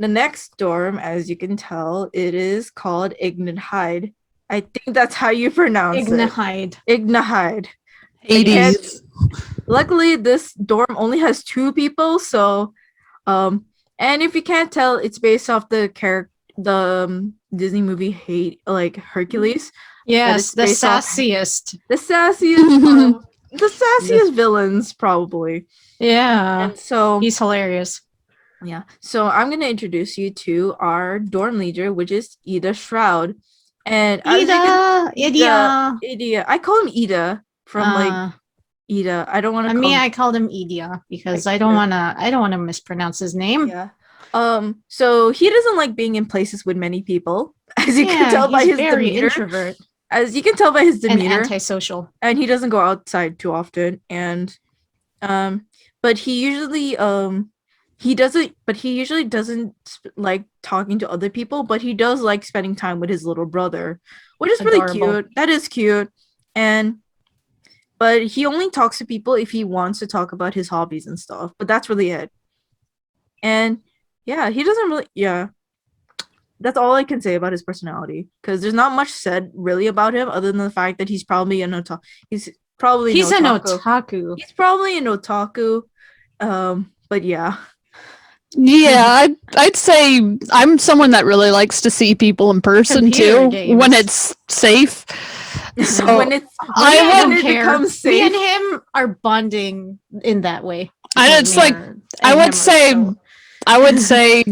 the next dorm, as you can tell, it is called Ignihyde. I think that's how you pronounce Ignihyde. it. Ignihyde. Hades. Luckily, this dorm only has 2 people, so and if you can't tell, it's based off the Disney movie Hercules. Yes, the sassiest. The sassiest the sassiest villains, probably. Yeah. And so he's hilarious. Yeah. So I'm gonna introduce you to our dorm leader, which is Idia Shroud. And Idia. I call him Ida from Ida. I don't want to. I called him Idia because I don't want to mispronounce his name. Yeah. So he doesn't like being in places with many people, as you can tell by his demeanor. Introvert. As you can tell by his demeanor, and antisocial, and he doesn't go outside too often. And but he usually doesn't like talking to other people, but he does like spending time with his little brother, which is really cute. That is cute. But he only talks to people if he wants to talk about his hobbies and stuff, but that's really it. And yeah, he doesn't really, that's all I can say about his personality, because there's not much said really about him other than the fact that he's probably an otaku. He's an otaku. He's probably an otaku. But yeah. Yeah, I'd say I'm someone that really likes to see people in person too, when it's safe. So when it becomes safe. Me and him are bonding in that way. And it's like I would say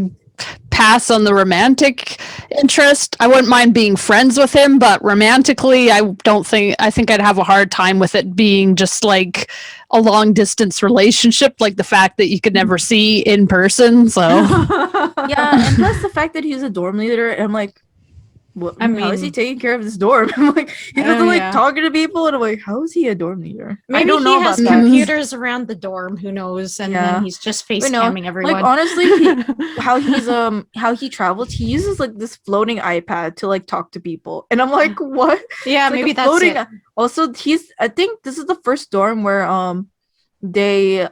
pass on the romantic interest. I wouldn't mind being friends with him, but romantically, I think I'd have a hard time with it being just like a long distance relationship, like the fact that you could never see in person. So yeah, and plus the fact that he's a dorm leader, and I'm like, how is he taking care of this dorm? I'm like, he doesn't like talking to people, and I'm like, how is he a dorm leader? Maybe I don't know he has computers around the dorm. Who knows? And then he's just face camming everyone. Like honestly, how he travels, he uses like this floating iPad to like talk to people, and I'm like, what? Yeah, it's maybe like that's it. Also, I think this is the first dorm where they're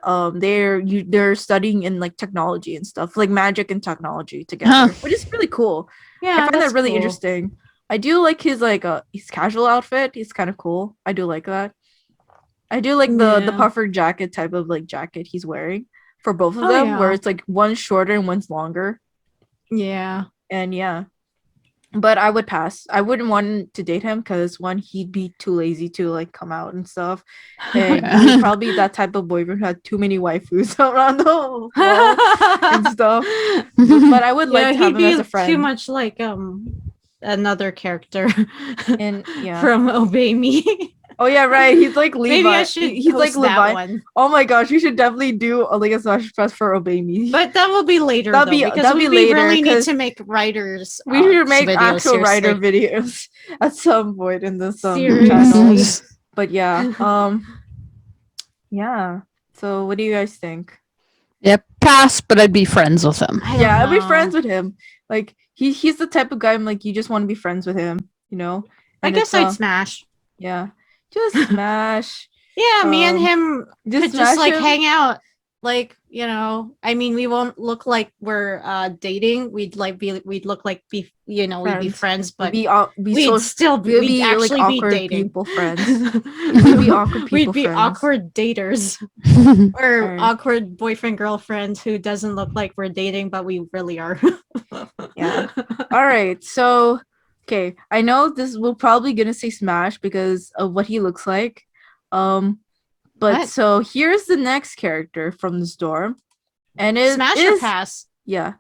studying in like technology and stuff, like magic and technology together, which is really cool. Yeah, I find that really interesting. I do like his his casual outfit. He's kind of cool. I do like that. I do like the puffer jacket type of like jacket he's wearing for both of them, where it's like one's shorter and one's longer. Yeah. And yeah. But I would pass. I wouldn't want to date him because one, he'd be too lazy to like come out and stuff, and he's probably that type of boyfriend who had too many waifus around the wall and stuff. But I would like to have him as a friend. Too much like another character and from Obey Me. Oh yeah, right. He's like Levi. Maybe I should he's like Levi. One. Oh my gosh, you should definitely do a Smash Press for Obey Me. But that will be later. That'll be later. We really need to make writers. We should make actual writer videos at some point in this channel. But yeah, yeah. So what do you guys think? Yep, pass. But I'd be friends with him. I'd be friends with him. Like he's the type of guy I'm like, you just want to be friends with him, you know? And I guess I'd smash. Yeah. Just smash. Yeah, me and him could just like hang out. Like, you know, I mean, we won't look like we're dating. We'd look like we'd be friends, but we'd actually like be dating. People friends. We'd be awkward people We'd be friends. Awkward daters. Or awkward boyfriend girlfriend who doesn't look like we're dating, but we really are. Yeah. All right. So okay, I know we're probably gonna say smash because of what he looks like. But so here's the next character from this dorm, and it smash or pass. Yeah.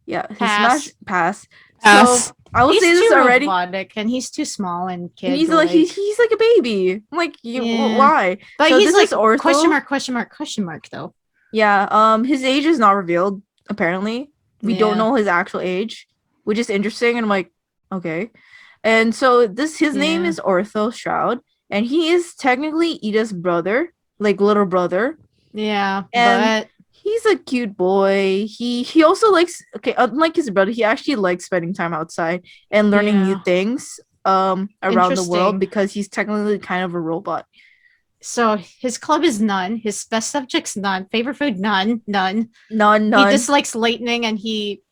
Pass. Pass. So I will say this already. Robotic, and he's too small and kid. He's like he's like a baby. I'm like, why? But so he's like Ortho. question mark though. Yeah. His age is not revealed. Apparently, we don't know his actual age, which is interesting. And I'm like, okay. And so his name is Ortho Shroud, and he is technically Ida's brother, like little brother. Yeah, and he's a cute boy. He also likes, unlike his brother, he actually likes spending time outside and learning new things around the world because he's technically kind of a robot. So his club is none. His best subject's none. Favorite food, none. None. He dislikes lightning, and he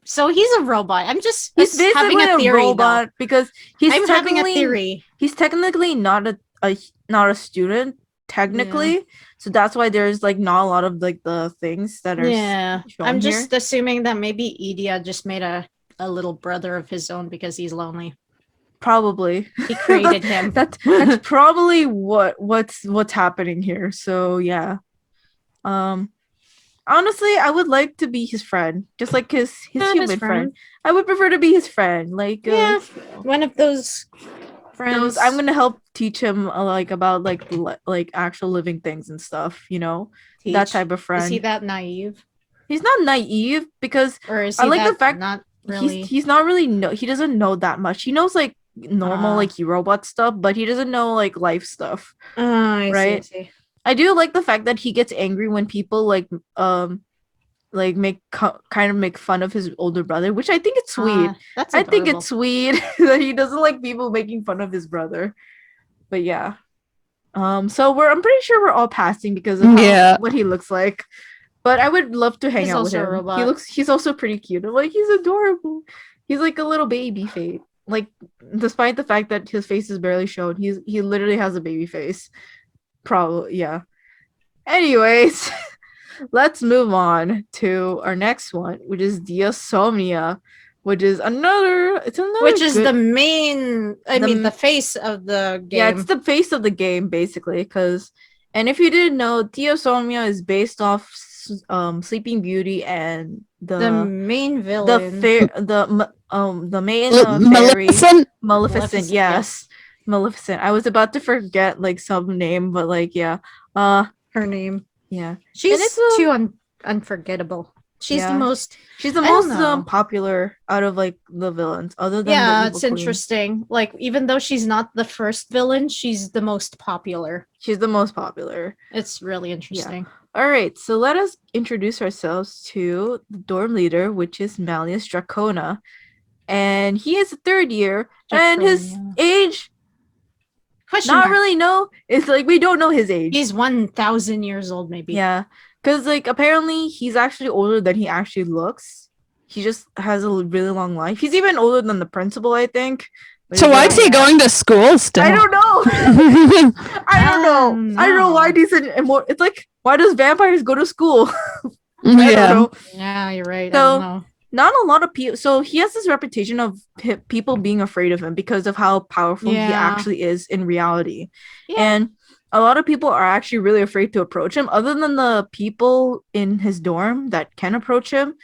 So he's a robot. He's basically having a theory, robot because I'm having a theory. He's technically not a student technically, so that's why there's like not a lot of like the things that are shown I'm just assuming that maybe Idia just made a little brother of his own because he's lonely. Probably he created him. That's probably what's happening here. So yeah, honestly, I would like to be his friend, just like his human friend. I would prefer to be his friend, like one of those friends. I'm gonna help teach him like about like actual living things and stuff. You know, that type of friend. Is he that naive? He's not naive because or is he I like that the fact not really. He's not really he doesn't know that much. He knows like normal like robot stuff, but he doesn't know like life stuff. I see. I do like the fact that he gets angry when people like make kind of make fun of his older brother, which I think it's sweet. That's I think it's sweet that he doesn't like people making fun of his brother. But yeah. So I'm pretty sure we're all passing because of what he looks like. But I would love to hang out with him. He's also pretty cute. I'm like, he's adorable. He's like a little baby face. Like, despite the fact that his face is barely shown, he literally has a baby face. Probably, yeah. Anyways, let's move on to our next one, which is Diasomnia, which is another. Which is the main. The face of the game. Yeah, it's the face of the game basically. And if you didn't know, Diasomnia is based off Sleeping Beauty and the main villain, the main fairy, Maleficent. Yes, Maleficent. I was about to forget like some name, but like her name. Yeah, she's too unforgettable. She's the most. She's the most popular out of like the villains, other than it's interesting. Like even though she's not the first villain, she's the most popular. She's the most popular. It's really interesting. Yeah. All right, so let us introduce ourselves to the dorm leader, which is Malleus Draconia, and he is a third year, and his age. Really know. It's like we don't know his age. He's 1,000 years old, maybe. Yeah. Because, like, apparently he's actually older than he actually looks. He just has a really long life. He's even older than the principal, I think. So why is he going to school still? I don't know. I don't know why these more. It's like, why does vampires go to school? Yeah, you're right. So, I don't know. Not a lot of people. So he has this reputation of people being afraid of him because of how powerful he actually is in reality. Yeah. And a lot of people are actually really afraid to approach him, other than the people in his dorm that can approach him.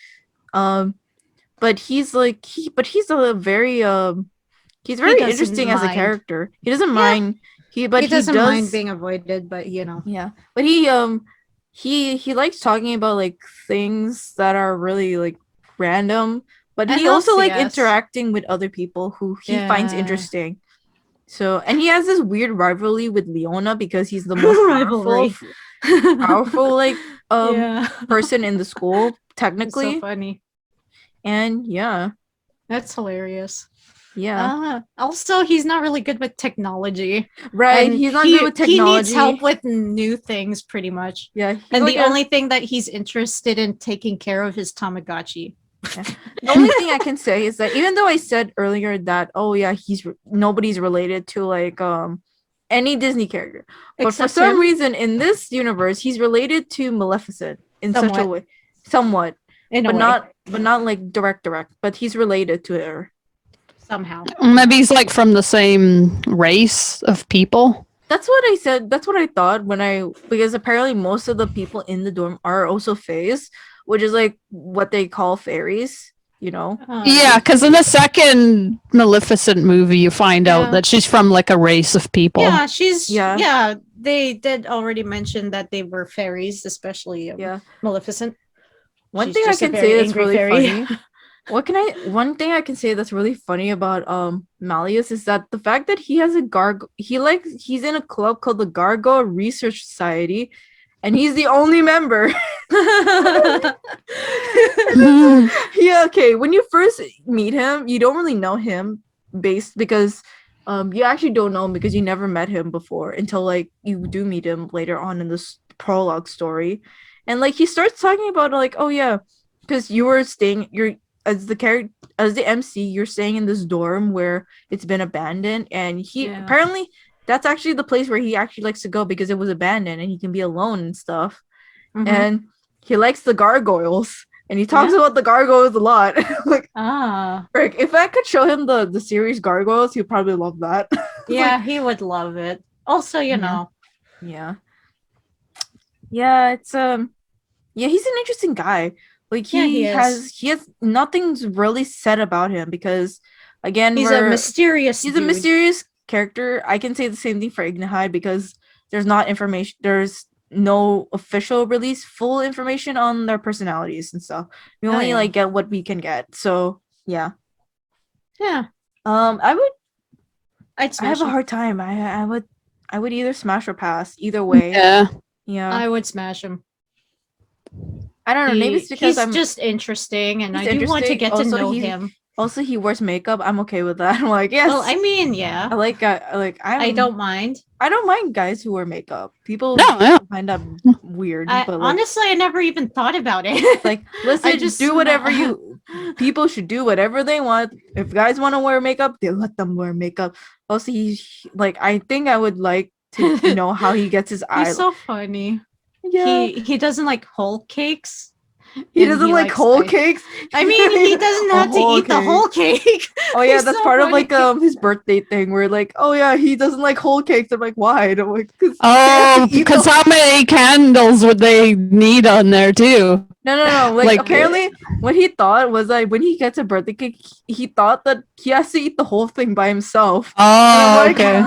But he's like he's very interesting as a character. He doesn't mind. He doesn't mind being avoided, but Yeah. But he likes talking about like things that are really like random, but he also like interacting with other people who he finds interesting. So, and he has this weird rivalry with Leona because he's the most powerful like person in the school technically. It's so funny. And that's hilarious. Yeah. Also, he's not really good with technology. Right. And he's not good with technology. He needs help with new things, pretty much. Yeah. And the only thing that he's interested in taking care of is Tamagotchi. Yeah. The only thing I can say is that even though I said earlier that nobody's related to like any Disney character, but for some reason in this universe he's related to Maleficent in such a way, somewhat, but not like direct, but he's related to her somehow. Maybe he's like from the same race of people. That's what I said. That's what I thought because apparently most of the people in the dorm are also fays, which is like what they call fairies, Yeah, because in the second Maleficent movie, you find out that she's from like a race of people. Yeah, they did already mention that they were fairies, especially Maleficent. One thing I can say that's really funny. One thing I can say that's really funny about Malleus is that the fact that he has he's in a club called the Gargoyle Research Society, and he's the only member. Yeah, okay. When you first meet him, you don't really know him because you actually don't know him because you never met him before until like you do meet him later on in this prologue story. And like he starts talking about like, oh yeah, because as the MC, you're staying in this dorm where it's been abandoned, and he apparently that's actually the place where he actually likes to go because it was abandoned and he can be alone and stuff. And he likes the gargoyles, and he talks about the gargoyles a lot. Like, Rick, if I could show him the series Gargoyles, he'd probably love that. Yeah, like, he would love it. Also, you know. Yeah, it's he's an interesting guy. Like he has nothing's really said about him because again he's a mysterious character. I can say the same thing for Ignihyde because there's no official release full information on their personalities and stuff. We only like get what we can get. So yeah. I have a hard time. I would either smash or pass. Either way. Yeah. I would smash him. I don't know. Maybe it's because he's just interesting, and I do want to get to know him. Also, he wears makeup. I'm okay with that. I'm like, yes. Well, I mean, yeah. I don't mind. I don't mind guys who wear makeup. People find that weird. But honestly, I never even thought about it. Like, listen, just do whatever people should do whatever they want. If guys want to wear makeup, they let them wear makeup. Also, I think I would like to know how he gets his eyes. He's so funny. Yeah. He doesn't like whole cakes. He doesn't like whole cakes. I mean, he doesn't have to eat the whole cake. Oh yeah, that's so part funny. Of like his birthday thing where like, oh yeah, he doesn't like whole cakes. I'm like, why? And I'm like, because how many candles would they need on there too? No. Like apparently, what he thought was like when he gets a birthday cake, he thought that he has to eat the whole thing by himself. Oh, okay.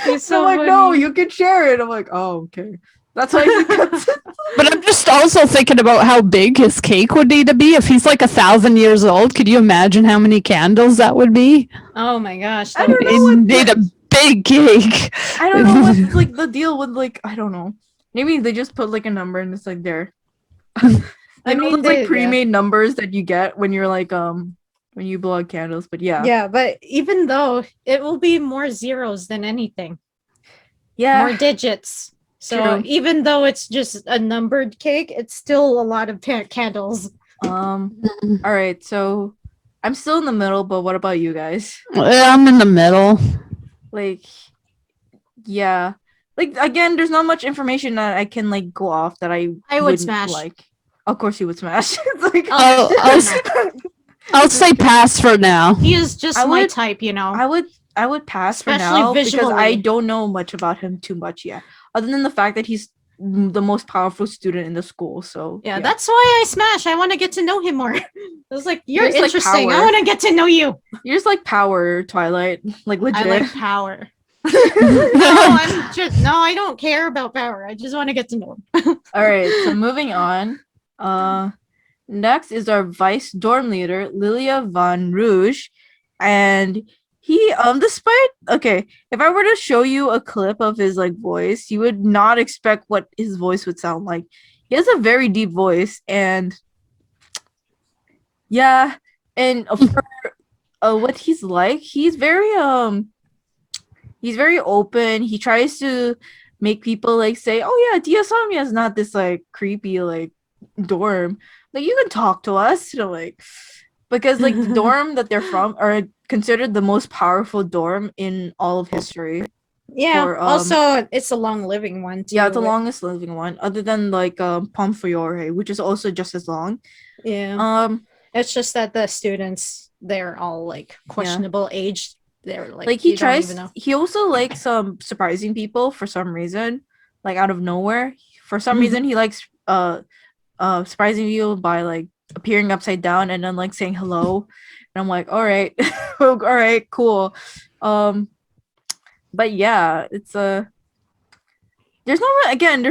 He's so like, no, you can share it. I'm like, oh, okay. That's why he gets it. But I'm just also thinking about how big his cake would need to be. If he's like 1,000 years old, could you imagine how many candles that would be? Oh my gosh. I don't know. Need a big cake. I don't know what's like the deal with like, I don't know. Maybe they just put like a number and it's like there. I mean, those, like pre-made numbers that you get when you're like when you blow out candles, but yeah. Yeah, but even though it will be more zeros than anything. Yeah. More digits. So even though it's just a numbered cake, it's still a lot of candles. All right, so I'm still in the middle, but what about you guys? I'm in the middle. Like, yeah. Like again, there's not much information that I can like go off that I would smash. Like, of course you would smash. Like, I'll say pass for now. He is just my type, you know. I would pass for now because I don't know much about him too much yet. Other than the fact that he's the most powerful student in the school, so yeah. That's why I smash. I want to get to know him more. I was like, you're interesting. Like I want to get to know you. You're just like power, Twilight. Like legit. I like power. No, I don't care about power. I just want to get to know him. All right, so moving on. Next is our vice dorm leader, Lilia Vanrouge, and he if I were to show you a clip of his like voice, you would not expect what his voice would sound like. He has a very deep voice, and yeah, and for what he's like, he's very open. He tries to make people like say, oh yeah, Diasomnia is not this like creepy like dorm. Like you can talk to us, you know, like because like the dorm that they're from are considered the most powerful dorm in all of history. Yeah. Also, it's the long living one too. Yeah, the longest living one, other than like Pomfiore, which is also just as long. Yeah. It's just that the students, they're all like questionable age. They're like he tries. He also likes surprising people for some reason, like out of nowhere. For some reason, he likes surprising you by like appearing upside down and then like saying hello. And I'm like, all right, all right, cool. But yeah, it's there's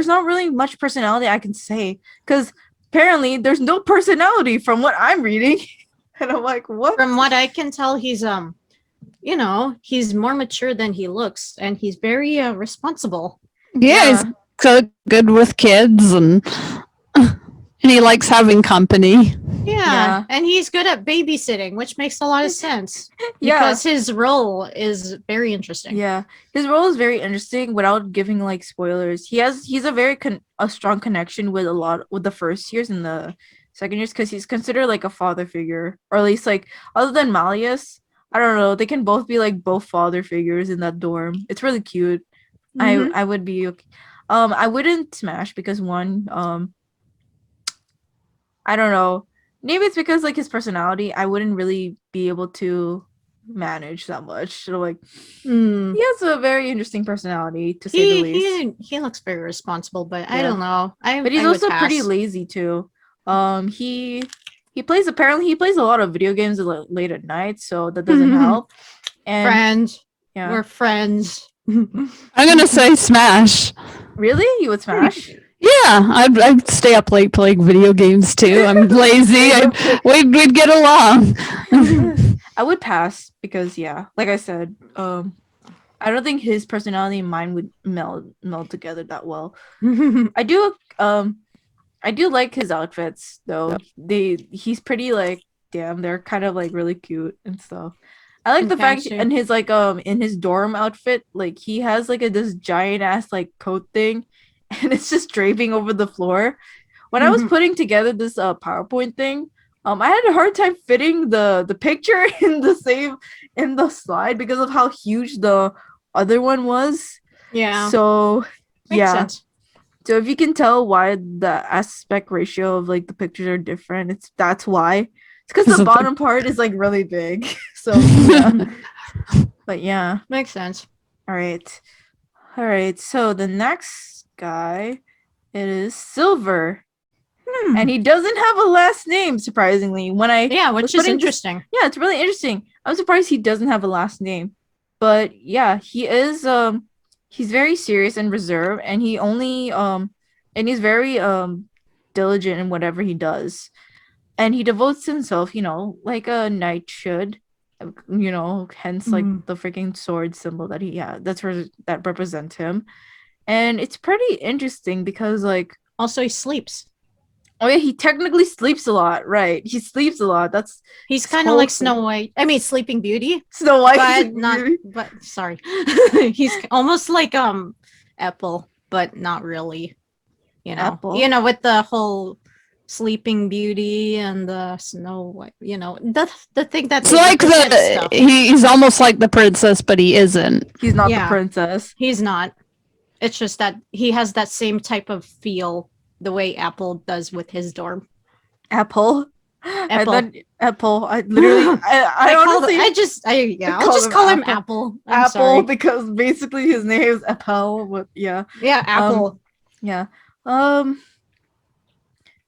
not really much personality I can say because apparently there's no personality from what I'm reading. And I'm like, what? From what I can tell, he's you know, he's more mature than he looks, and he's very responsible. Yeah, he's good with kids and he likes having company. Yeah, and he's good at babysitting, which makes a lot of sense. Because his role is very interesting. Yeah, his role is very interesting. Without giving like spoilers, he's a very strong connection with the first years in the second years because he's considered like a father figure, or at least like other than Malleus. I don't know. They can both be like both father figures in that dorm. It's really cute. I would be okay. I wouldn't smash because one, I don't know. Maybe it's because like his personality, I wouldn't really be able to manage that much. So like he has a very interesting personality to say the least. He looks very responsible, but I don't know. But he's also pretty lazy too. He plays a lot of video games late at night, so that doesn't help. And friends. Yeah. We're friends. I'm gonna say smash. Really? You would smash? Yeah, I'd stay up late playing video games too. I'm lazy. We'd get along. I would pass because like I said, I don't think his personality and mine would meld together that well. I do like his outfits though. He's pretty like they're kind of like really cute and stuff. I like the fact in his like in his dorm outfit, like he has like this giant ass like coat thing, and it's just draping over the floor. When I was putting together this PowerPoint thing, I had a hard time fitting the picture in the slide because of how huge the other one was. Yeah. So Makes sense. So if you can tell why the aspect ratio of like the pictures are different, that's why. It's because the bottom part is like really big. So but yeah. Makes sense. All right. So the next guy, it is Silver. And he doesn't have a last name, surprisingly. Which is interesting. It's really interesting. I'm surprised he doesn't have a last name. But yeah, he is he's very serious and reserved, and he only and he's very diligent in whatever he does. And he devotes himself, like a knight should. Hence like the freaking sword symbol that he had. That represents him. And it's pretty interesting because like also he sleeps. Oh yeah, he technically sleeps a lot, right? He sleeps a lot. He's kind of like Snow White. I mean, Sleeping Beauty. Snow White, but not. But sorry, he's almost like Apple, but not really. Apple. With the whole Sleeping Beauty and the Snow White. The thing that's like he's almost like the princess, but he isn't. He's not the princess. He's not. It's just that he has that same type of feel. The way Apple does with his dorm. Apple. Apple. I literally. I'll just call him Apple. Apple sorry. Because basically his name is Apple. But yeah. Yeah, Apple.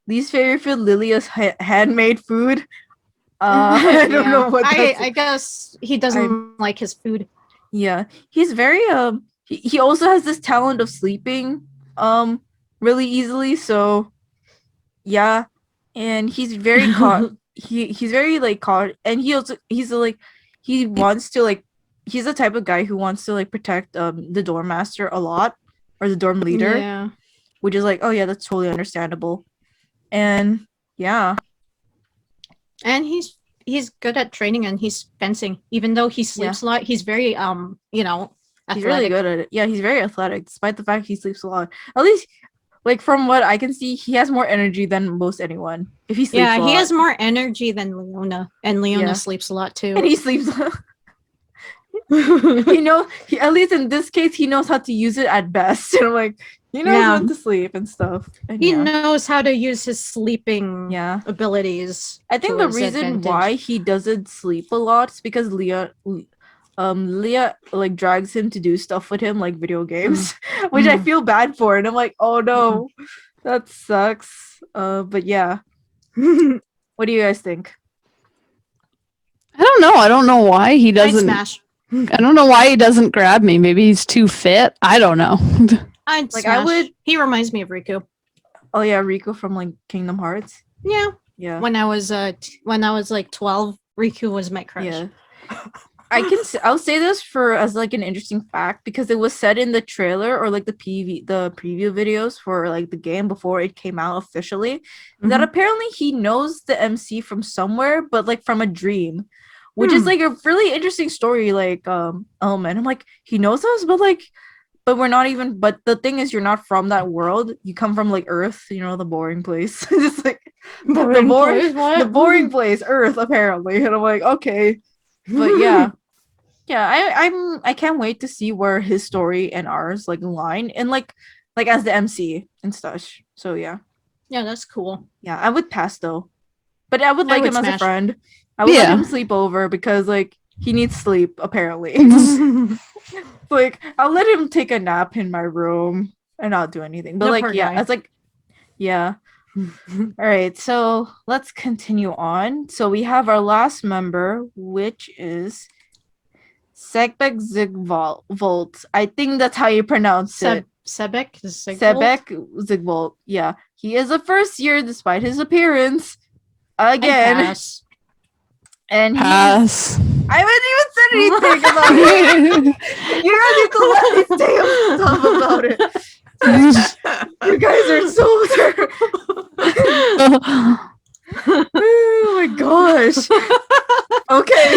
Least favorite food, Lilia's handmade food. I don't know what. I guess he doesn't like his food. Yeah, he's very He also has this talent of sleeping. Really easily, so yeah, and he's very he's very like caught, and he wants to like he's the type of guy who wants to like protect the dorm master a lot, or the dorm leader, which is like, oh yeah, that's totally understandable. And and he's good at training, and he's fencing, even though he sleeps a lot. He's very athletic. He's really good at it. Yeah, he's very athletic despite the fact he sleeps a lot. At least like from what I can see, he has more energy than most anyone. If he sleeps a lot. He has more energy than Leona, and Leona sleeps a lot too. And he sleeps. At least in this case, he knows how to use it at best. And like he knows when to sleep and stuff. And he knows how to use his sleeping abilities. I think the reason why he doesn't sleep a lot is because Leah like drags him to do stuff with him, like video games, which I feel bad for, and I'm like, oh no, that sucks. But yeah. What do you guys think? I don't know. I don't know why he doesn't smash. I don't know why he doesn't grab me. Maybe he's too fit. I don't know. I'd like smash. I would. He reminds me of Riku. Oh yeah, Riku from like Kingdom Hearts. Yeah. When I was like 12, Riku was my crush. Yeah. I'll say this as like an interesting fact, because it was said in the trailer or like the preview videos for like the game before it came out officially, that apparently he knows the MC from somewhere, but like from a dream, which is like a really interesting story like element. I'm like, he knows us, but like but we're not even. But the thing is, you're not from that world. You come from like Earth, the boring place. Just like the boring place, Earth, apparently. And I'm like, okay, but yeah. I can't wait to see where his story and ours like align and like as the MC and stuff. So yeah, that's cool. Yeah, I would pass though, but I would like him as a friend. I would let him sleep over because like he needs sleep apparently. Like I'll let him take a nap in my room and not do anything. But it's like yeah. All right, so let's continue on. So we have our last member, which is Sebek Zigvolt. I think that's how you pronounce it. Sebek Zigvolt. Yeah. He is a first year despite his appearance. Again. And pass. I haven't even said anything about it. You guys need to let me say stuff about it. You guys are so oh my gosh. Okay.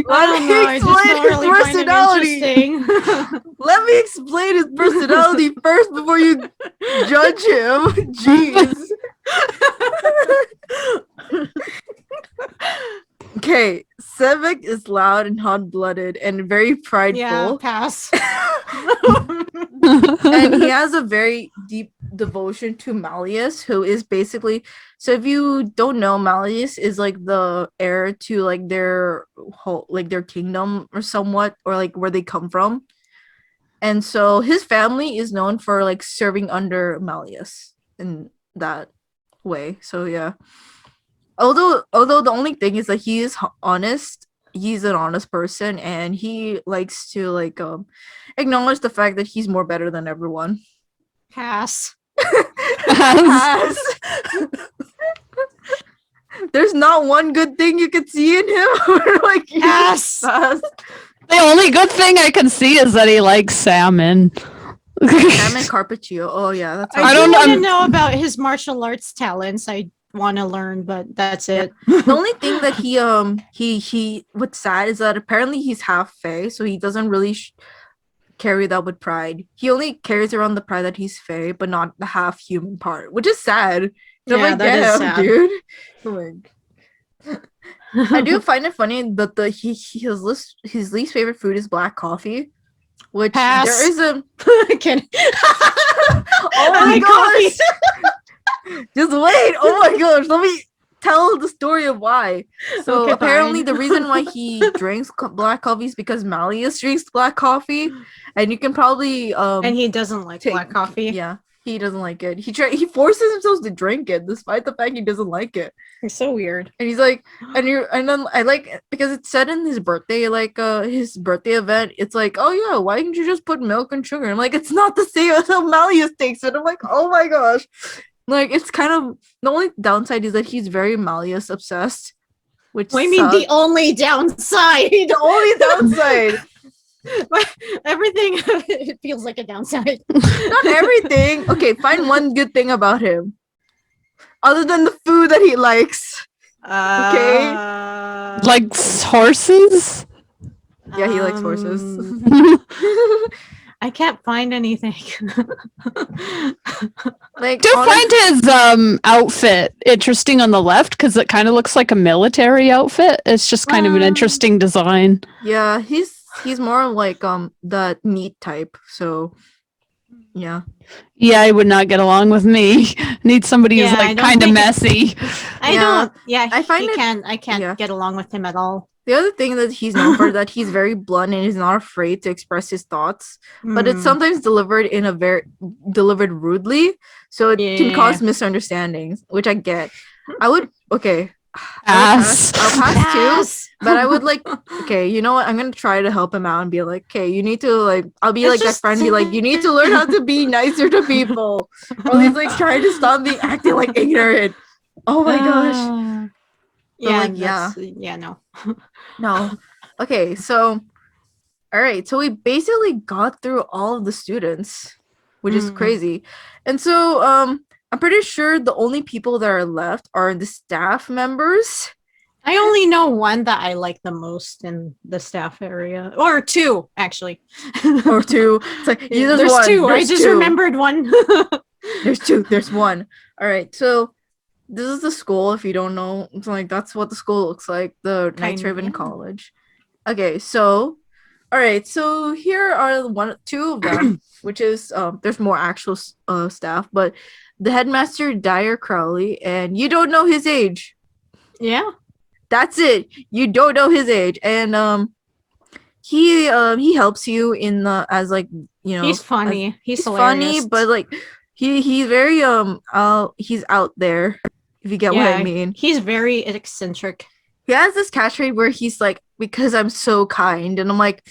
Let me explain his personality. Let me explain his personality first before you judge him. Jeez. Okay, Sebek is loud and hot-blooded and very prideful. Yeah, pass. And he has a very deep devotion to Malleus, who is basically, so if you don't know, Malleus is like the heir to like their whole their kingdom or somewhat, or like where they come from. And so his family is known for like serving under Malleus in that way. So yeah. Although the only thing is that he is honest, he's an honest person, and he likes to like acknowledge the fact that he's more better than everyone. Pass. Pass. There's not one good thing you could see in him. Like pass. Pass. The only good thing I can see is that he likes salmon. Salmon Carpaccio. Oh yeah, that's. I don't want to know about his martial arts talents. I want to learn, but that's it. The only thing that he what's sad is that apparently he's half fae, so he doesn't really carry that with pride. He only carries around the pride that he's fae, but not the half human part, which is sad. So yeah, that is sad, dude. Like, I do find it funny that his least favorite food is black coffee, which pass. There is a oh my gosh. Just wait. Oh my gosh. Let me tell the story of why. So okay, apparently the reason why he drinks black coffee is because Malleus drinks black coffee, and you can probably and he doesn't like black coffee. Yeah, he doesn't like it. He forces himself to drink it despite the fact he doesn't like it. It's so weird. And he's like, and then I like, because it's said in his birthday, like his birthday event, it's like, oh yeah, why didn't you just put milk and sugar? I'm like, it's not the same as how Malleus takes it. I'm like, oh my gosh. Like, it's kind of, the only downside is that he's very Malleus obsessed, which what do you mean the only downside? The only downside. Everything it feels like a downside. Not everything. Okay, find one good thing about him. Other than the food that he likes. Okay? Likes horses? Yeah, he likes horses. I can't find anything. Like, do find his outfit interesting on the left, because it kind of looks like a military outfit. It's just kind of an interesting design. Yeah, he's more like the neat type. So yeah. Yeah, he would not get along with me. Need somebody who's like kind of messy. I can't get along with him at all. The other thing that he's known for that he's very blunt and he's not afraid to express his thoughts, but it's sometimes delivered rudely, so it can cause misunderstandings, which I get. I'll pass too, but I would like, okay, you know what? I'm gonna try to help him out and be like, okay, you need to like, I'll be like that friend, be like, you need to learn how to be nicer to people, or he's like trying to stop being acting like ignorant. Oh my gosh. No. Okay, so all right, so we basically got through all of the students, which is crazy. And so I'm pretty sure the only people that are left are the staff members I only know one that I like the most in the staff area, or two actually, or two. It's like there's one. two. There's I just remembered one. There's two. There's one. All right. So this is the school. If you don't know, it's like that's what the school looks like. The Knights Raven College. Okay. So, all right. So here are two of them, which is there's more actual staff, but the headmaster Dyer Crowley, and you don't know his age. Yeah. That's it. You don't know his age, and he helps you in the as like he's funny. He's funny, but like he's very he's out there. If you get what I mean. He's very eccentric. He has this catchphrase where he's like, "Because I'm so kind," and I'm like,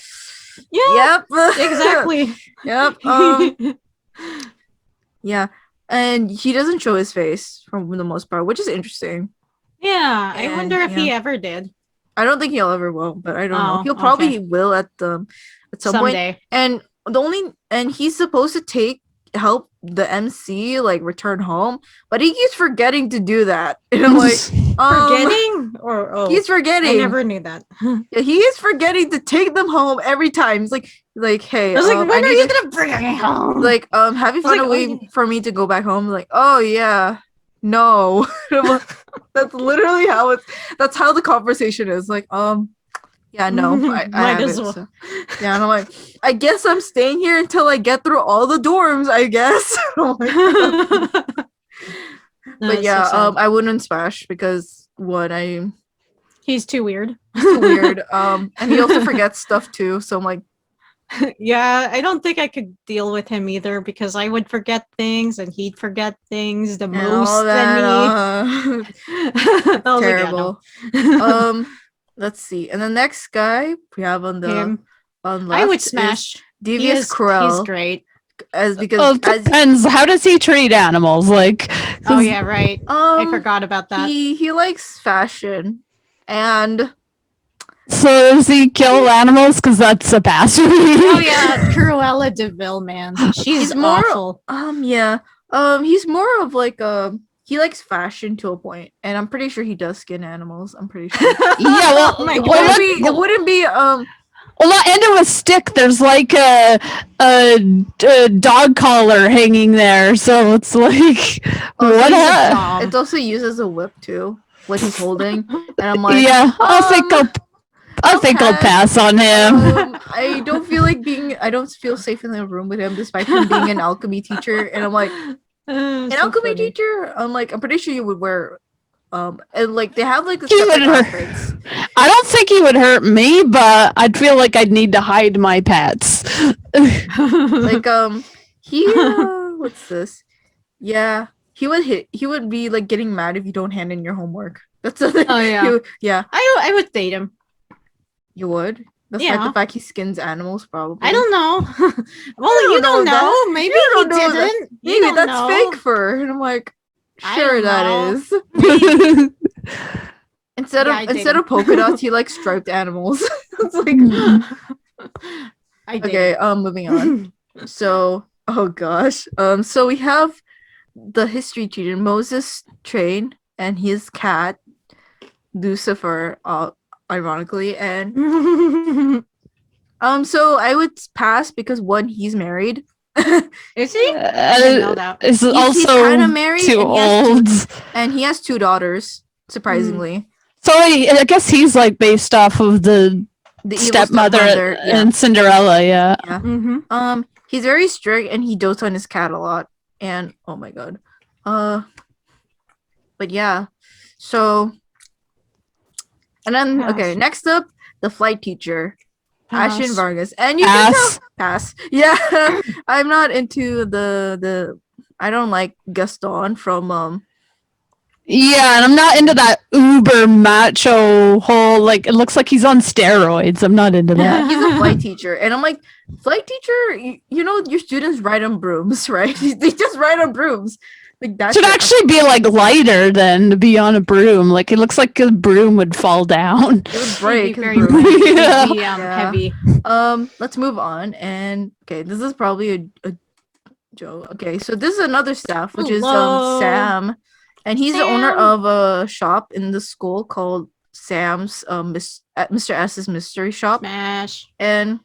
"Yeah, yep, exactly, yep." Yeah, and he doesn't show his face for the most part, which is interesting. Yeah, I wonder if he ever did. I don't think he'll ever will, but I don't know. He'll probably will at some someday. Point. And he's supposed to help the MC like return home, but he keeps forgetting to do that. And I'm like, forgetting or he's forgetting. I never knew that. Yeah, he is forgetting to take them home every time. He's like, hey, I was like, when are you gonna bring me home? Like, have you found a way for me to go back home? Like, oh yeah. No. That's literally that's how the conversation is. Like, yeah, no, I might as well. So. Yeah, and I'm like, I guess I'm staying here until I get through all the dorms, I guess. But yeah, so I wouldn't smash because he's too weird. And he also forgets stuff too. So I'm like, yeah, I don't think I could deal with him either because I would forget things and he'd forget things the most than me. Terrible. Like, yeah, no. Let's see. And the next guy we have on left, I would smash. Devious Corel. He's great. Depends. How does he treat animals? Like, oh yeah, right. I forgot about that. He likes fashion, and so does he kill animals? Because that's a pass for me. Oh yeah, Cruella de Vil, man. She's awful. Yeah. He's more of like he likes fashion to a point, and I'm pretty sure he does skin animals. I'm pretty sure. Yeah, well, it wouldn't be Well, not end of a stick. There's like a dog collar hanging there, so it's like what? It's also used as a whip too. What he's holding, and I'm like, yeah, I think I'll pass on him. I don't feel safe in the room with him, despite him being an alchemy teacher, and I'm like. An alchemy teacher, I'm pretty sure you would wear, and like they have like the I don't think he would hurt me, but I'd feel like I'd need to hide my pets. Like what's this? Yeah, he would be like getting mad if you don't hand in your homework. That's the thing. Oh yeah, yeah. I would date him. You would? Despite the fact he skins animals, probably. I don't know. Well, you don't know. Maybe he didn't. Maybe that's fake fur. And I'm like, sure that is. Instead of polka dots, he likes striped animals. It's like okay, moving on. So, oh gosh. So we have the history teacher, Moses Train, and his cat, Lucifer, ironically, and so I would pass because one, he's married. Is he? I didn't know that. He's also kind of married, too old, and he has 2 daughters. Surprisingly, so I guess he's like based off of the stepmother and Cinderella. Yeah. Mm-hmm. He's very strict and he dotes on his cat a lot. And oh my god, but yeah, so. And then, okay, next up, the flight teacher, Ashen Vargas. And you can tell, pass. Yeah, I'm not into the I don't like Gaston from, Yeah, and I'm not into that uber macho whole, like, it looks like he's on steroids. I'm not into that. He's a flight teacher. And I'm like, flight teacher, you know, your students ride on brooms, right? They just ride on brooms. Like that should actually be like lighter than to be on a broom. Like it looks like a broom would fall down. It would break. Heavy. Let's move on. And okay, this is probably a joke. Okay, so this is another staff, which is Sam, and he's the owner of a shop in the school called Sam's Mr. S's mystery shop. Smash. And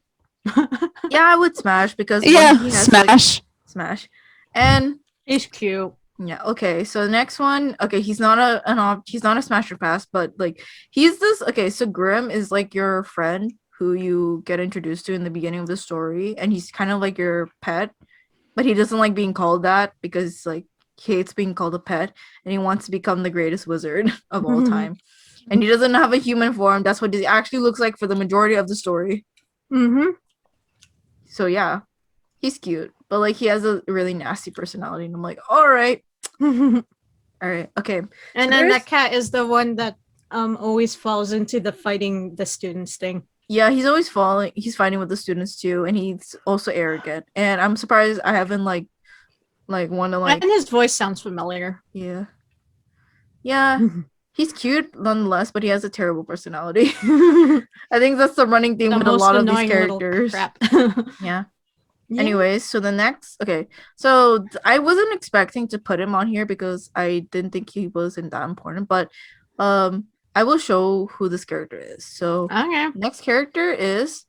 yeah, I would smash because he has, smash. Smash. And he's cute. Yeah, okay. So the next one, okay, he's not a smash or pass, but like he's this so Grim is like your friend who you get introduced to in the beginning of the story, and he's kind of like your pet, but he doesn't like being called that because like he hates being called a pet, and he wants to become the greatest wizard of all time. And he doesn't have a human form. That's what he actually looks like for the majority of the story. So yeah, he's cute, but like he has a really nasty personality, and I'm like, all right, okay. And then that cat is the one that always falls into the fighting the students thing. Yeah, he's always falling. He's fighting with the students too, and he's also arrogant. And I'm surprised I haven't like want to like. And his voice sounds familiar. Yeah. He's cute nonetheless, but he has a terrible personality. I think that's the running theme with a lot of these characters. Crap. Yeah. Anyways, so the next, so I wasn't expecting to put him on here because I didn't think he wasn't that important, but I will show who this character is. So next character is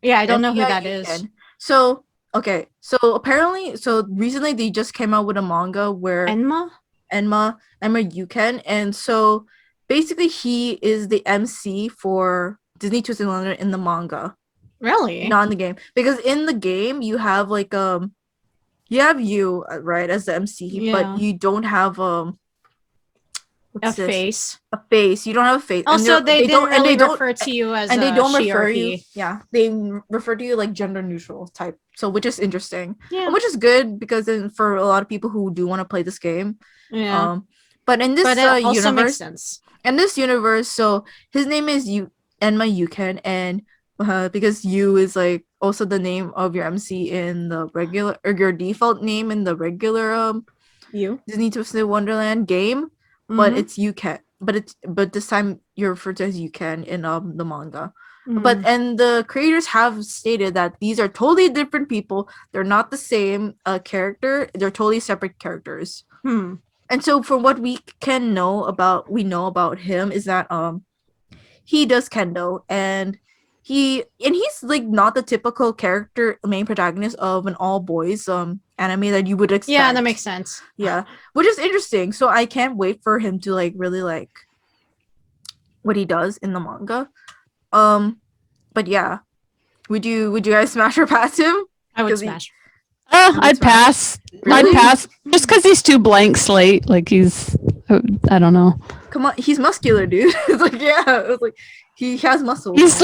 I don't know who that is. So apparently, recently they just came out with a manga where Enma Yuken, and so basically he is the MC for Disney Twisted Wonderland in the manga. Really? Not in the game, because in the game you have like you have you right as the MC, but you don't have a face. A face. You don't have a face. Also, they don't really refer to you as and they don't she refer or you. he. Yeah, they refer to you like gender neutral type. So which is interesting. Yeah. And which is good because then for a lot of people who do want to play this game. Yeah. But in this also universe, makes sense. In this universe, so his name is Enma Yuken, and because you is like also the name of your MC in the regular, or your default name in the regular Disney Twisted Wonderland game, but it's Yuken. But this time you're referred to as Yuken in the manga. But and the creators have stated that these are totally different people. They're not the same character. They're totally separate characters. And so from what we know about him is that he does kendo, and he's like not the typical character main protagonist of an all boys anime that you would expect. Yeah, that makes sense. Yeah, which is interesting. So I can't wait for him to like really like what he does in the manga. But yeah, would you guys smash or pass him? I would smash. I'd pass. Really? I'd pass just because he's too blank slate. Like he's, I don't know. Come on, he's muscular, dude. It's like it's like he has muscles. He's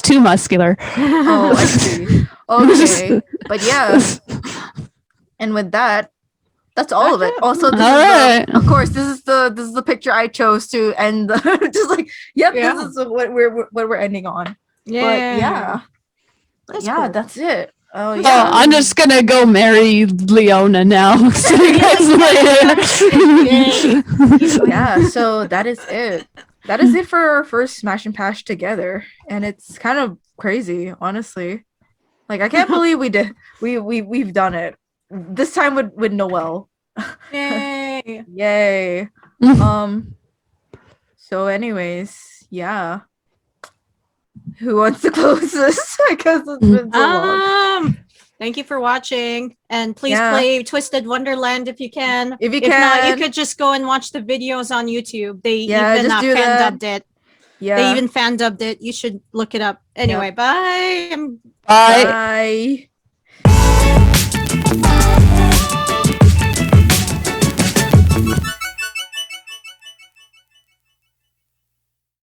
too muscular. Oh, I see. Okay, but yeah. And with that, that's all of it. Also, of course, this is the picture I chose to end. Just like, this is what we're ending on. Yeah, but cool. That's it. Oh yeah. Oh, I'm just gonna go marry Leona now. See you guys later. Yeah, so that is it. That is it for our first Smash and Pash together, and it's kind of crazy, honestly. Like I can't believe we've done it this time with Noelle. Yay! Yay! So, anyways, yeah. Who wants to close this? Because it's been so long. Thank you for watching, and please play Twisted Wonderland if you can. If can, not, you could just go and watch the videos on YouTube. They even fan dubbed it. Yeah, they even fan dubbed it. You should look it up. Anyway, bye. Bye.